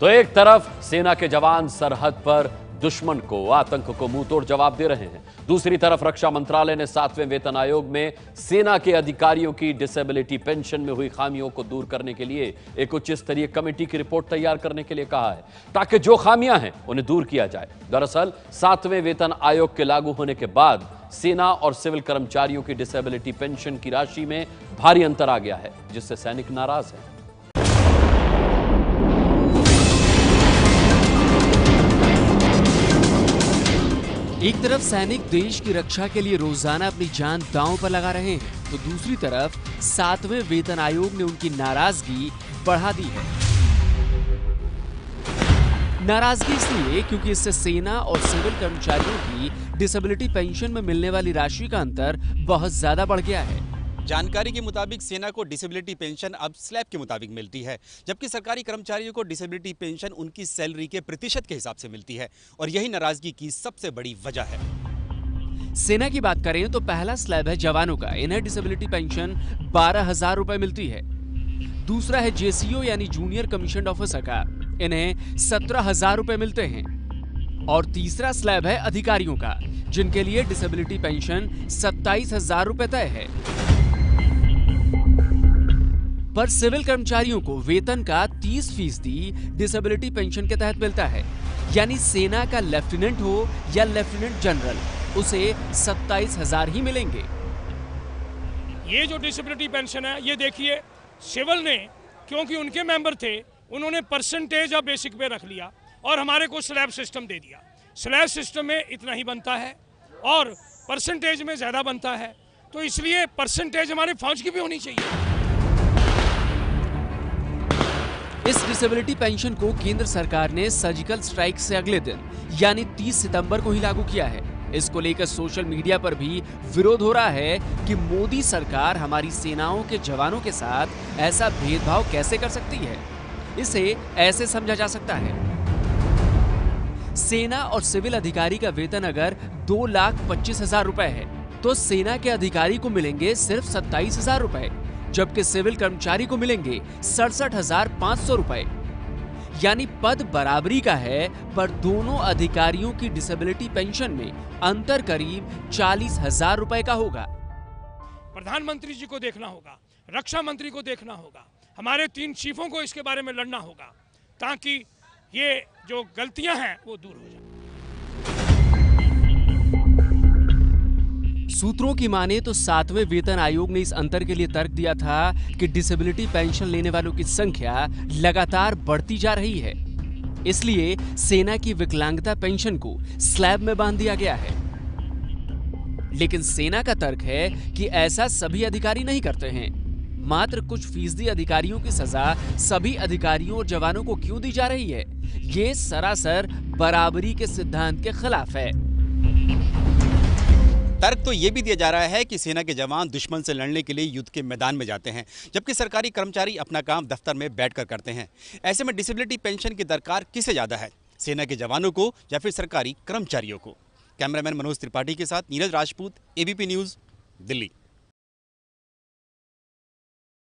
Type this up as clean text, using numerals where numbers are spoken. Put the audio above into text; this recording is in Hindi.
तो एक तरफ सेना के जवान सरहद पर दुश्मन को, आतंक को मुंह तोड़ जवाब दे रहे हैं, दूसरी तरफ रक्षा मंत्रालय ने 7वें वेतन आयोग में सेना के अधिकारियों की डिसेबिलिटी पेंशन में हुई खामियों को दूर करने के लिए एक उच्च स्तरीय कमेटी की रिपोर्ट तैयार करने के लिए कहा है, ताकि जो खामियां हैं उन्हें दूर किया जाए। दरअसल 7वें वेतन आयोग के लागू होने के बाद सेना और सिविल कर्मचारियों की डिसेबिलिटी पेंशन की राशि में भारी अंतर आ गया है, जिससे सैनिक नाराज हैं। एक तरफ सैनिक देश की रक्षा के लिए रोजाना अपनी जान दांव पर लगा रहे हैं, तो दूसरी तरफ 7वें वेतन आयोग ने उनकी नाराजगी बढ़ा दी है। नाराजगी इसलिए क्योंकि इससे सेना और सिविल कर्मचारियों की डिसेबिलिटी पेंशन में मिलने वाली राशि का अंतर बहुत ज्यादा बढ़ गया है। जानकारी के मुताबिक सेना को डिसेबिलिटी पेंशन अब स्लैब के मुताबिक मिलती है, जबकि सरकारी कर्मचारियों को डिसेबिलिटी पेंशन उनकी सैलरी के प्रतिशत के हिसाब से मिलती है, और यही नाराजगी की सबसे बड़ी वजह है। सेना की बात करें तो पहला स्लैब है जवानों का, इन्हें डिसेबिलिटी पेंशन 12,000 रुपए मिलती है। दूसरा है जेसीओ यानी जूनियर कमीशन ऑफिसर का, इन्हें 17,000 रुपए मिलते हैं। और तीसरा स्लैब है अधिकारियों का, जिनके लिए डिसेबिलिटी पेंशन 27,000 रुपए तय है। पर सिविल कर्मचारियों को वेतन का 30% डिसेबिलिटी पेंशन के तहत मिलता है, यानी सेना का लेफ्टिनेंट हो या लेफ्टिनेंट जनरल, उसे 27,000 ही मिलेंगे। ये जो डिसेबिलिटी पेंशन है, ये देखिए सिविल ने, क्योंकि उनके मेंबर थे, उन्होंने परसेंटेज ऑफ बेसिक पे रख लिया और हमारे को स्लैब सिस्टम दे दिया। स्लैब सिस्टम में इतना ही बनता है और परसेंटेज में ज्यादा बनता है, तो इसलिए परसेंटेज हमारे फौज की भी होनी चाहिए। इस डिसेबिलिटी पेंशन को केंद्र सरकार ने सर्जिकल स्ट्राइक से अगले दिन यानी 30 सितंबर को ही लागू किया है। इसको लेकर सोशल मीडिया पर भी विरोध हो रहा है कि मोदी सरकार हमारी सेनाओं के जवानों के साथ ऐसा भेदभाव कैसे कर सकती है। इसे ऐसे समझा जा सकता है, सेना और सिविल अधिकारी का वेतन अगर 2,25,000 रुपए है, तो सेना के अधिकारी को मिलेंगे सिर्फ 27,000 रुपए, जबकि सिविल कर्मचारी को मिलेंगे 67,500 रुपए। यानी पद बराबरी का है, पर दोनों अधिकारियों की डिसेबिलिटी पेंशन में अंतर करीब 40,000 रुपए का होगा। प्रधानमंत्री जी को देखना होगा, रक्षा मंत्री को देखना होगा, हमारे 3 चीफों को इसके बारे में लड़ना होगा, ताकि ये जो गलतियां हैं वो दूर हो जाए। सूत्रों की माने तो 7वें वेतन आयोग ने इस अंतर के लिए तर्क दिया था कि डिसेबिलिटी पेंशन लेने वालों की संख्या लगातार बढ़ती जा रही है, इसलिए सेना की विकलांगता पेंशन को स्लैब में बांध दिया गया है। लेकिन सेना का तर्क है कि ऐसा सभी अधिकारी नहीं करते हैं, मात्र कुछ फीसदी अधिकारियों की सजा सभी अधिकारियों और जवानों को क्यों दी जा रही है, ये सरासर बराबरी के सिद्धांत के खिलाफ है। तर्क तो ये भी दिया जा रहा है कि सेना के जवान दुश्मन से लड़ने के लिए युद्ध के मैदान में जाते हैं, जबकि सरकारी कर्मचारी अपना काम दफ्तर में बैठकर करते हैं। ऐसे में डिसेबिलिटी पेंशन की दरकार किसे ज्यादा है, सेना के जवानों को या फिर सरकारी कर्मचारियों को? कैमरामैन मनोज त्रिपाठी के साथ नीरज राजपूत, एबीपी न्यूज़, दिल्ली।